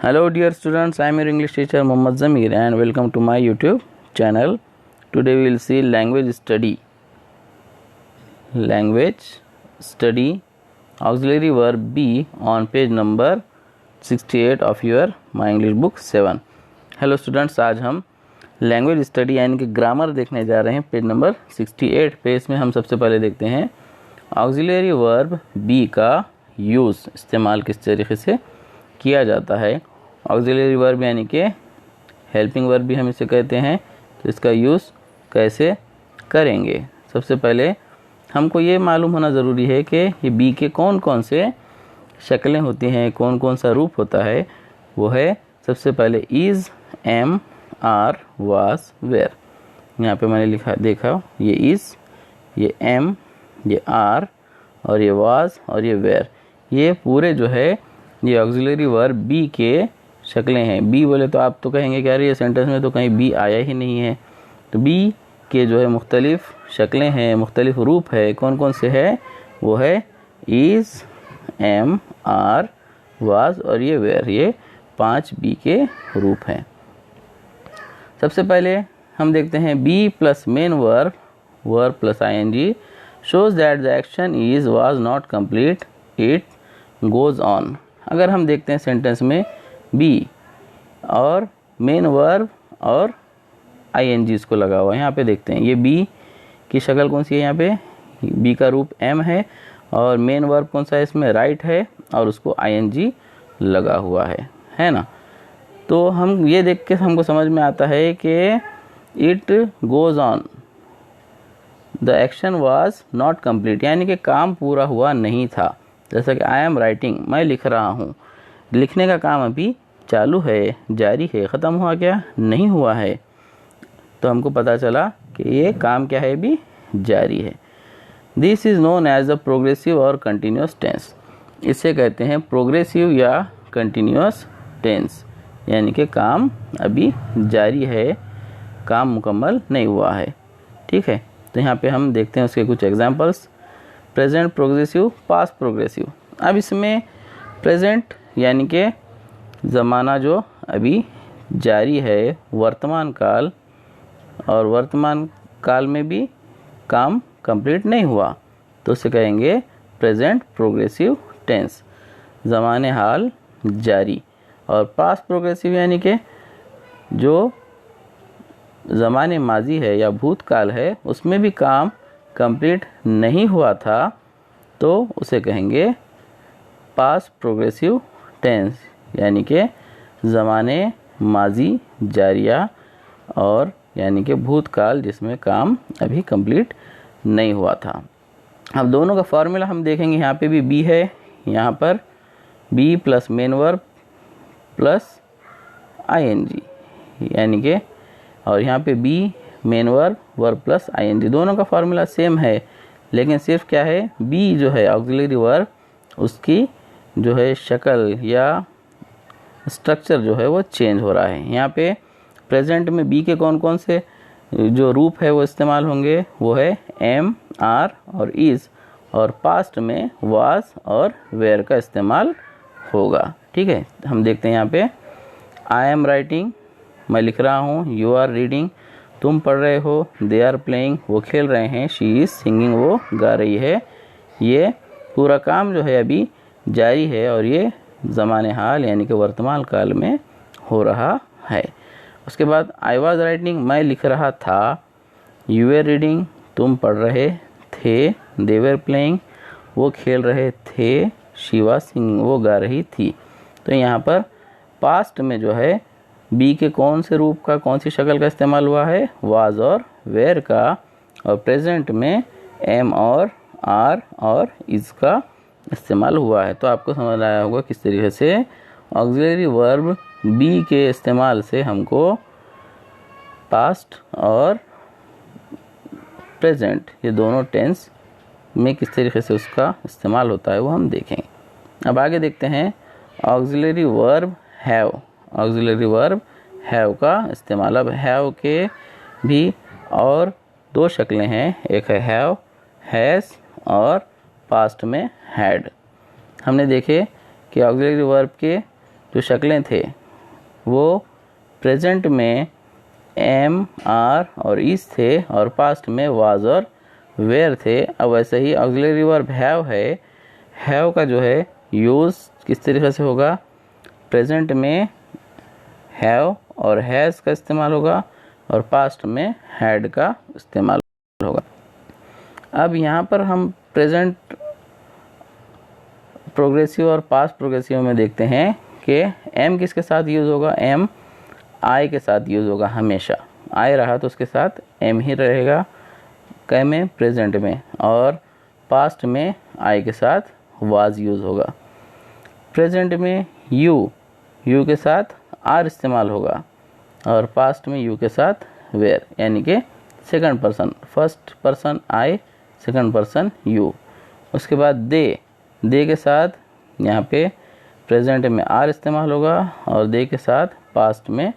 Hello dear students, I am your English teacher Mohammad Zamir and welcome to my YouTube channel. Today we will see language study auxiliary verb be on page number 68 of your my English book 7. Hello students, आज हम language study यानी कि grammar देखने जा रहे हैं page number 68 पे। इसमें हम सबसे पहले देखते हैं ऑक्सिलरी वर्ब बी का यूज़, इस्तेमाल किस तरीके से किया जाता है। ऑक्सिलरी वर्ब यानी कि हेल्पिंग वर्ब भी हम इसे कहते हैं, तो इसका यूज़ कैसे करेंगे। सबसे पहले हमको ये मालूम होना ज़रूरी है कि ये बी के कौन कौन से शक्लें होती हैं, कौन कौन सा रूप होता है। वो है सबसे पहले is, am, are, was, were. यहाँ पे मैंने देखा ये इज़, ये एम, ये आर और ये वाज और ये वेयर, ये पूरे जो है ये ऑक्सिलरी वर्ब बी के शक्लें हैं। बी बोले तो आप तो कहेंगे कि अरे ये सेंटेंस में तो कहीं बी आया ही नहीं है। तो बी के जो है मुख्तलिफ शक्लें हैं, मुख्तलिफ रूप है। कौन कौन से है? वो है इज़, एम, आर, वाज और ये वेयर। ये 5 बी के रूप हैं। सबसे पहले हम देखते हैं be plus main verb, verb plus ING shows that the action is was not complete, it goes on। अगर हम देखते हैं सेंटेंस में बी और मेन वर्ब और आईएनजी इसको लगा हुआ है। यहाँ पे देखते हैं ये बी की शक्ल कौन सी है। यहाँ पे बी का रूप एम है और मेन वर्ब कौन सा है इसमें? राइट है और उसको आईएनजी लगा हुआ है ना। तो हम ये देख के हमको समझ में आता है कि it goes on, the action was not complete, यानी कि काम पूरा हुआ नहीं था। जैसा कि आई एम राइटिंग, मैं लिख रहा हूँ, लिखने का काम अभी चालू है, जारी है, ख़त्म हुआ क्या? नहीं हुआ है। तो हमको पता चला कि ये काम क्या है? अभी जारी है। This is known as a progressive or continuous tense. इसे कहते हैं प्रोग्रेसिव या कंटिन्यूस टेंस, यानी कि काम अभी जारी है, काम मुकम्मल नहीं हुआ है। ठीक है, तो यहाँ पे हम देखते हैं उसके कुछ examples. Present progressive, past progressive. अब इसमें प्रेजेंट यानी कि ज़माना जो अभी जारी है, वर्तमान काल, और वर्तमान काल में भी काम कंप्लीट नहीं हुआ, तो उसे कहेंगे प्रेजेंट प्रोग्रेसिव टेंस, ज़माने हाल जारी। और पास्ट प्रोग्रेसिव यानी कि जो ज़माने माजी है या भूतकाल है, उसमें भी काम कंप्लीट नहीं हुआ था, तो उसे कहेंगे पास्ट प्रोग्रेसिव टेंस, यानी कि ज़माने माजी जारिया और यानी कि भूतकाल जिसमें काम अभी कंप्लीट नहीं हुआ था। अब दोनों का फॉर्मूला हम देखेंगे। यहाँ पे भी बी है, यहाँ पर be plus main verb plus ING, यानी कि, और यहाँ पे be main verb, verb plus ING, दोनों का फार्मूला सेम है। लेकिन सिर्फ क्या है, बी जो है ऑक्सिलरी वर्ब, उसकी जो है शक्ल या स्ट्रक्चर जो है वो चेंज हो रहा है। यहाँ पे प्रेजेंट में बी के कौन कौन से जो रूप है वो इस्तेमाल होंगे, वो है एम, आर और इज़, और पास्ट में वाज और वेयर का इस्तेमाल होगा। ठीक है, हम देखते हैं यहाँ पे आई एम राइटिंग, मैं लिख रहा हूँ, यू आर रीडिंग, तुम पढ़ रहे हो, दे आर प्लेइंग, वो खेल रहे हैं, शी इज़ सिंगिंग, वो गा रही है। ये पूरा काम जो है अभी जारी है और ये ज़माने हाल यानी कि वर्तमान काल में हो रहा है। उसके बाद आई वाज राइटिंग, मैं लिख रहा था, यू वर रीडिंग, तुम पढ़ रहे थे, दे वर प्लेइंग, वो खेल रहे थे, शी वाज सिंगिंग, वो गा रही थी। तो यहाँ पर पास्ट में जो है बी के कौन से रूप का, कौन सी शक्ल का इस्तेमाल हुआ है? वाज और वेयर का। और प्रेजेंट में एम और आर और इज़ का इस्तेमाल हुआ है। तो आपको समझ आया होगा किस तरीके से ऑक्सिलरी वर्ब बी के इस्तेमाल से हमको पास्ट और प्रेजेंट ये दोनों टेंस में किस तरीके से उसका इस्तेमाल होता है वो हम देखेंगे। अब आगे देखते हैं auxiliary verb have. Auxiliary verb have का इस्तेमाल। अब हैव के भी और 2 शक्लें हैं, एक है हैव, हैज़ और पास्ट में हैड। हमने देखे कि ऑक्सिलरी वर्ब के जो शक्लें थे वो प्रेजेंट में एम, आर और इज थे और पास्ट में वाज और वेयर थे। अब वैसे ही ऑक्सिलरी वर्ब हैव है, हैव का जो है यूज़ किस तरीके से होगा, प्रेजेंट में हैव और हैज़ का इस्तेमाल होगा और पास्ट में हैड का इस्तेमाल होगा। अब यहाँ पर हम प्रेजेंट प्रोग्रेसिव और पास्ट प्रोग्रेसिव में देखते हैं कि एम किसके साथ यूज़ होगा, एम आई के साथ यूज़ होगा। हमेशा आई रहा तो उसके साथ एम ही रहेगा कै में, प्रेजेंट में, और पास्ट में आई के साथ वाज यूज़ होगा। प्रेजेंट में यू के साथ आर इस्तेमाल होगा और पास्ट में यू के साथ वेयर, यानी कि second person, first person I, second person you. उसके बाद दे के साथ यहाँ पे प्रेजेंट में आर इस्तेमाल होगा और दे के साथ पास्ट में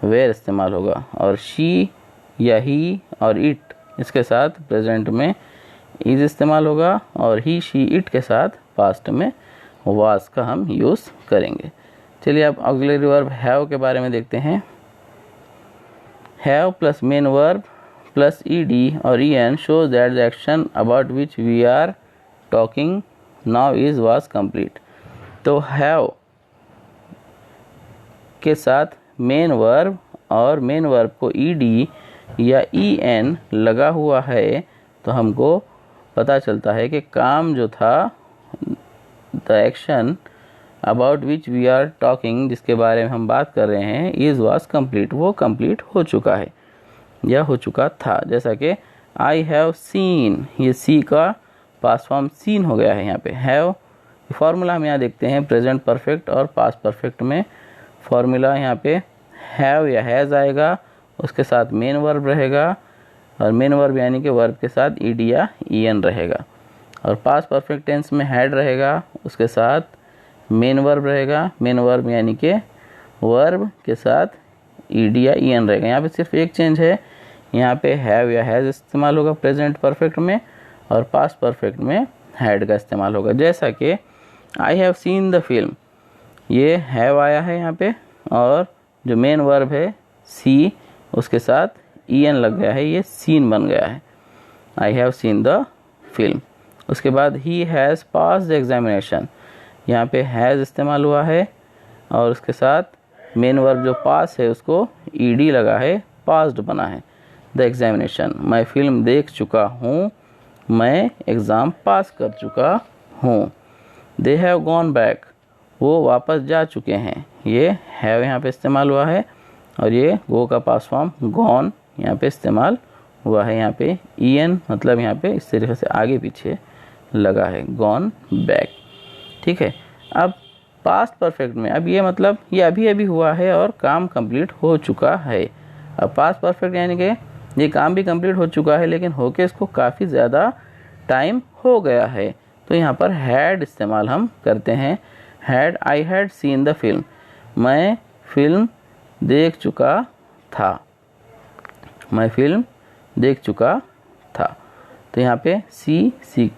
वेयर इस्तेमाल होगा। और शी या ही और इट, इसके साथ प्रेजेंट में इज इस्तेमाल होगा और ही शी इट के साथ पास्ट में वाज का हम यूज़ करेंगे। चलिए अब ऑक्सिलरी वर्ब हैव के बारे में देखते हैं। Have plus main verb plus ED और en shows that the action about which we are talking now is was complete। तो have के साथ मेन वर्ब और मेन वर्ब को ed या en लगा हुआ है तो हमको पता चलता है कि काम जो था, the action about which we are talking, जिसके बारे में हम बात कर रहे हैं, इज़ वाज कंप्लीट, वो कंप्लीट हो चुका है या हो चुका था। जैसा कि आई हैव सीन, ये सी का पास्ट फॉर्म सीन हो गया है। यहाँ पे हैव फार्मूला हम यहाँ देखते हैं प्रेजेंट परफेक्ट और पास्ट परफेक्ट में। फार्मूला यहाँ पे हैव या हैज़ आएगा, उसके साथ मेन वर्ब रहेगा और मेन वर्ब यानी कि वर्ब के साथ ईडी या ईएन रहेगा। और पास्ट परफेक्ट टेंस में हैड रहेगा, उसके साथ मेन वर्ब रहेगा, मेन वर्ब यानी कि वर्ब के साथ ईडी या ईएन रहेगा। यहाँ पे सिर्फ एक चेंज है, यहाँ पे हैव या हैज़ इस्तेमाल होगा प्रेजेंट परफेक्ट में और पास्ट परफेक्ट में हैड का इस्तेमाल होगा। जैसा कि I have seen the film, ये हैव आया है यहाँ पे और जो मेन वर्ब है सी, उसके साथ ईएन लग गया है, ये सीन बन गया है, I have seen the film. उसके बाद he has pass the examination, यहाँ पे हैज़ इस्तेमाल हुआ है और उसके साथ मेन वर्ब जो पास है उसको ईडी लगा है, पास्ड बना है, द एग्जामिनेशन। मैं फिल्म देख चुका हूँ, मैं एग्ज़ाम पास कर चुका हूँ। दे हैव गॉन बैक, वो वापस जा चुके हैं, ये हैव यहाँ पे इस्तेमाल हुआ है और ये गो का पास्ट फॉर्म गॉन यहाँ पे इस्तेमाल हुआ है। यहाँ पे ईएन मतलब यहाँ पे इस तरीके से आगे पीछे लगा है, गॉन बैक। ठीक है, अब पास्ट परफेक्ट में, अब ये मतलब ये अभी अभी हुआ है और काम कंप्लीट हो चुका है। अब पास्ट परफेक्ट यानी कि ये काम भी कंप्लीट हो चुका है लेकिन होके इसको काफ़ी ज़्यादा टाइम हो गया है, तो यहाँ पर हैड इस्तेमाल हम करते हैं। Had, I had seen the film, मैं फिल्म देख चुका था, मैं फिल्म देख चुका था। तो यहाँ पे सी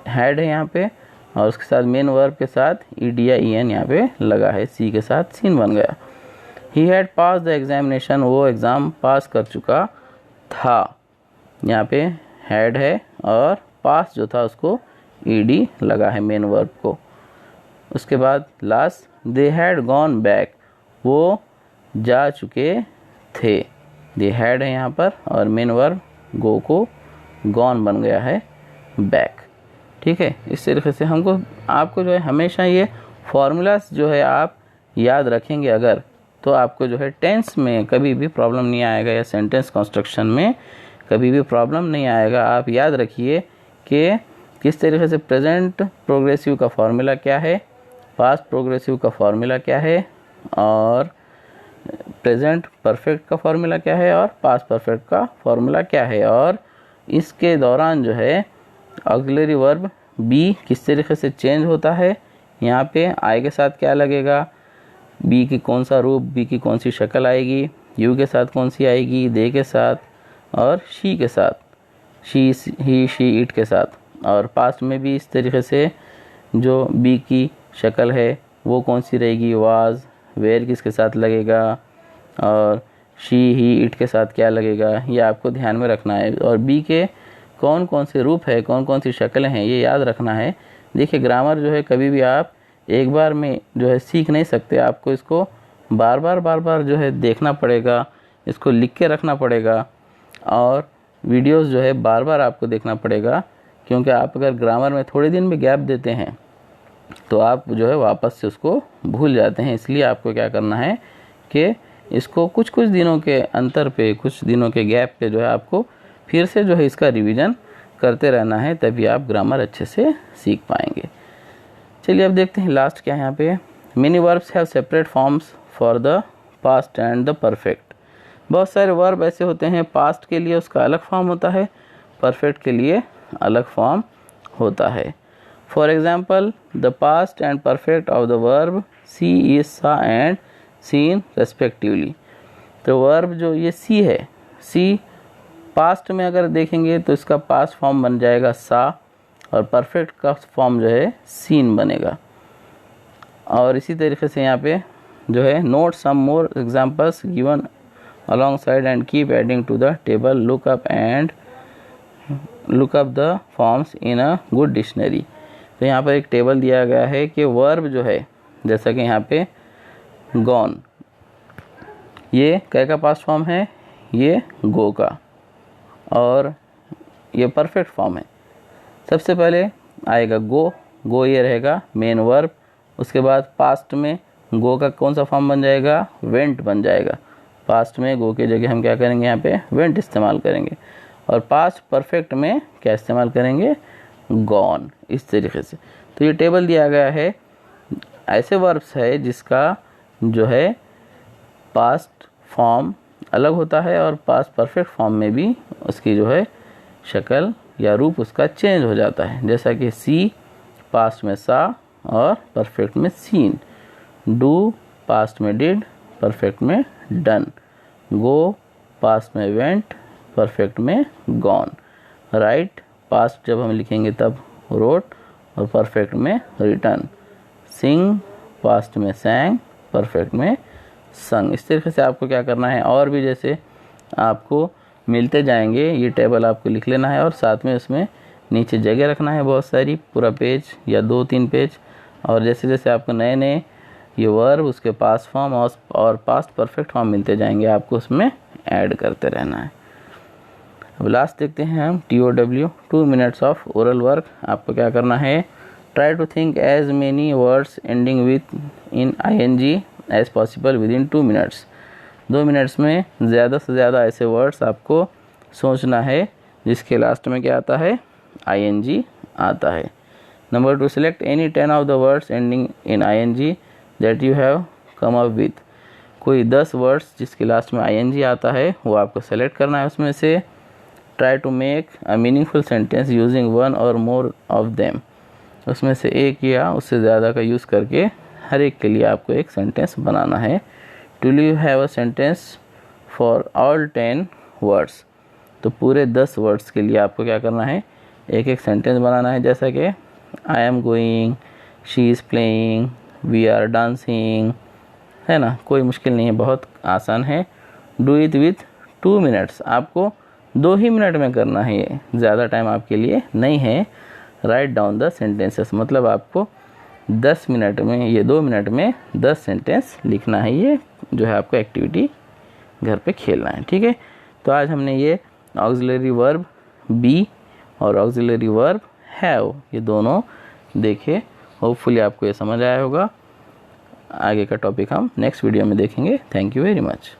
हैड है यहाँ पे और उसके साथ मेन वर्ब के साथ ईडी या ईएन यहाँ पे लगा है, सी के साथ सीन बन गया। He had pass the examination, वो एग्ज़ाम पास कर चुका था, यहाँ पे हैड है और पास जो था उसको ईडी लगा है मेन वर्ब को। उसके बाद last, they had gone back, वो जा चुके थे, दे हैड है यहाँ पर और मेन वर्ब गो को गॉन बन गया है बैक। ठीक है, इस तरीके से हमको आपको जो है हमेशा ये फार्मूलास जो है आप याद रखेंगे अगर, तो आपको जो है टेंस में कभी भी प्रॉब्लम नहीं आएगा या सेंटेंस कंस्ट्रक्शन में कभी भी प्रॉब्लम नहीं आएगा। आप याद रखिए कि किस तरीके से प्रेजेंट प्रोग्रेसिव का फार्मूला क्या है, पास्ट प्रोग्रेसिव का फार्मूला क्या है और प्रेजेंट परफेक्ट का फार्मूला क्या है और पास्ट परफेक्ट का फार्मूला क्या है। और इसके दौरान जो है ऑक्सिलरी वर्ब बी किस तरीके से चेंज होता है, यहाँ पे आई के साथ क्या लगेगा, बी की कौन सा रूप, बी की कौन सी शक्ल आएगी, यू के साथ कौन सी आएगी, दे के साथ और शी के साथ, शी ही शी इट के साथ। और पास्ट में भी इस तरीके से जो बी की शक्ल है वो कौन सी रहेगी, वाज, वेयर किसके साथ लगेगा, और शी ही इट के साथ क्या लगेगा, ये आपको ध्यान में रखना है। और बी के कौन कौन से रूप है, कौन कौन सी शक्लें हैं, ये याद रखना है। देखिए ग्रामर जो है कभी भी आप एक बार में जो है सीख नहीं सकते, आपको इसको बार बार जो है देखना पड़ेगा, इसको लिख के रखना पड़ेगा, और वीडियोस जो है बार बार आपको देखना पड़ेगा। क्योंकि आप अगर ग्रामर में थोड़े दिन भी गैप देते हैं तो आप जो है वापस से उसको भूल जाते हैं। इसलिए आपको क्या करना है कि इसको कुछ कुछ दिनों के अंतर पे, कुछ दिनों के गैप पे जो है आपको फिर से जो है इसका रिवीजन करते रहना है, तभी आप ग्रामर अच्छे से सीख पाएंगे। चलिए अब देखते हैं लास्ट क्या है यहाँ पे। Many verbs have separate forms for the past and the perfect. बहुत सारे वर्ब ऐसे होते हैं, पास्ट के लिए उसका अलग फॉर्म होता है, परफेक्ट के लिए अलग फॉर्म होता है। For example the past and perfect of the verb see is, saw and seen respectively. तो वर्ब जो ये सी है, सी पास्ट में अगर देखेंगे तो इसका पास्ट फॉर्म बन जाएगा सा, और परफेक्ट का फॉर्म जो है सीन बनेगा। और इसी तरीके से यहाँ पे जो है note some more examples given alongside and keep adding to the table, look up the forms in a good dictionary। तो यहाँ पर एक टेबल दिया गया है कि वर्ब जो है, जैसा कि यहाँ पे gone, ये कै का पास्ट फॉर्म है, ये गो का, और ये परफेक्ट फॉर्म है। सबसे पहले आएगा गो, गो ये रहेगा मेन वर्ब। उसके बाद पास्ट में गो का कौन सा फॉर्म बन जाएगा, वेंट बन जाएगा। पास्ट में गो की जगह हम क्या करेंगे, यहाँ पे वेंट इस्तेमाल करेंगे। और पास्ट परफेक्ट में क्या इस्तेमाल करेंगे, गॉन। इस तरीके से तो ये टेबल दिया गया है, ऐसे वर्ब्स है जिसका जो है पास्ट फॉर्म अलग होता है और पास्ट परफेक्ट फॉर्म में भी उसकी जो है शक्ल या रूप उसका चेंज हो जाता है। जैसा कि सी पास्ट में सा और परफेक्ट में सीन, डू पास्ट में डिड, परफेक्ट में डन, गो पास्ट में वेंट, परफेक्ट में गॉन, राइट पास्ट जब हम लिखेंगे तब रोट और परफेक्ट में रिटर्न, सिंग पास्ट में सैंग, परफेक्ट में संग। इस तरीके से आपको क्या करना है, और भी जैसे आपको मिलते जाएंगे, ये टेबल आपको लिख लेना है और साथ में उसमें नीचे जगह रखना है बहुत सारी, पूरा पेज या 2-3 पेज। और जैसे जैसे आपको नए नए ये वर्ब उसके पास्ट फॉर्म और पास्ट परफेक्ट फॉर्म मिलते जाएंगे, आपको उसमें ऐड करते रहना है। अब लास्ट देखते हैं हम TOW 2 minutes of oral work. आपको क्या करना है, try to think as many words ending with in ING as possible with in 2 minutes. 2 minutes में ज़्यादा से ज़्यादा ऐसे वर्ड्स आपको सोचना है जिसके लास्ट में क्या आता है, ING आता है। Number 2, select any 10 of the words ending in ING that you have come up with. कोई 10 वर्ड्स जिसके लास्ट में ING आता है वो आपको सेलेक्ट करना है उसमें से। Try to make a meaningful sentence using 1 or more of them. उसमें से एक या उससे ज़्यादा का यूज़ करके हर एक के लिए आपको एक सेंटेंस बनाना है। Till you have a sentence for all 10 words. तो पूरे 10 वर्ड्स के लिए आपको क्या करना है, एक एक सेंटेंस बनाना है। जैसा कि I am going, she is playing, we are dancing, है ना, कोई मुश्किल नहीं है, बहुत आसान है। डू इट विथ 2 मिनट्स, आपको 2 ही मिनट में करना है, ये ज़्यादा टाइम आपके लिए नहीं है। राइट डाउन द सेंटेंसेस, मतलब आपको 10 मिनट में, ये 2 मिनट में 10 सेंटेंस लिखना है। ये जो है आपको एक्टिविटी घर पे खेलना है, ठीक है। तो आज हमने ये ऑक्सिलरी वर्ब बी और ऑक्सिलरी वर्ब हैव, ये दोनों देखे। होपफुली आपको ये समझ आया होगा। आगे का टॉपिक हम नेक्स्ट वीडियो में देखेंगे। Thank you very much.